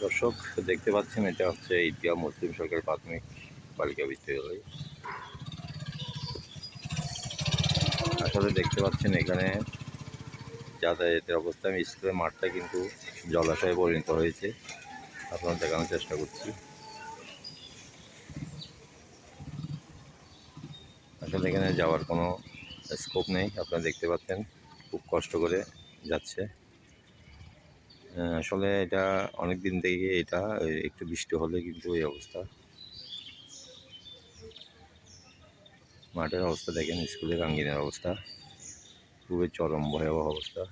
দর্শক দেখতে পাচ্ছেন, এটা হচ্ছে ঈদগাহ মুসলিম সরকারি প্রাথমিক বালিকা বিদ্যালয়। আসলে দেখতে পাচ্ছেন এখানে যাতায়াতের অবস্থা, স্কুলের মাঠটা কিন্তু জলাশয়ে পরিণত হয়েছে। আপনারা দেখানোর চেষ্টা করছি। আসলে এখানে যাওয়ার কোনো স্কোপ নেই। আপনারা দেখতে পাচ্ছেন খুব কষ্ট করে যাচ্ছে। আসলে এটা অনেক দিন থেকে এটা একটু বৃষ্টি হলে কিন্তু এই অবস্থা। মাঠের অবস্থা দেখেন, স্কুলের আঙ্গিনার অবস্থা খুবই চরম ভয়াবহ অবস্থা।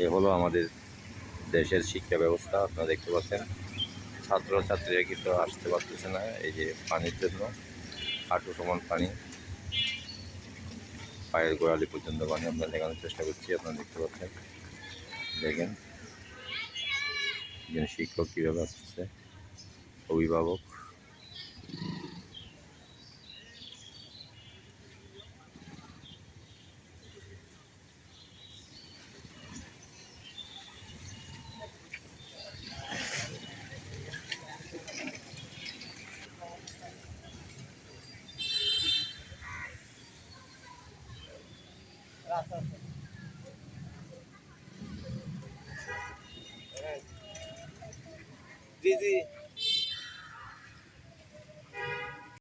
এ হলো আমাদের দেশের শিক্ষা ব্যবস্থা। আপনারা দেখতে পাচ্ছেন ছাত্রছাত্রীরা কিন্তু আসতে পারতেছে না, এই যে পানির জন্য। হাঁটু সমান পানি, পায়ের গোড়ালি পর্যন্ত পানি। আমরা দেখানোর চেষ্টা করছি, আপনারা দেখতে পাচ্ছেন। দেখেন একজন শিক্ষক কীভাবে আসতেছে, অভিভাবক। জি জি।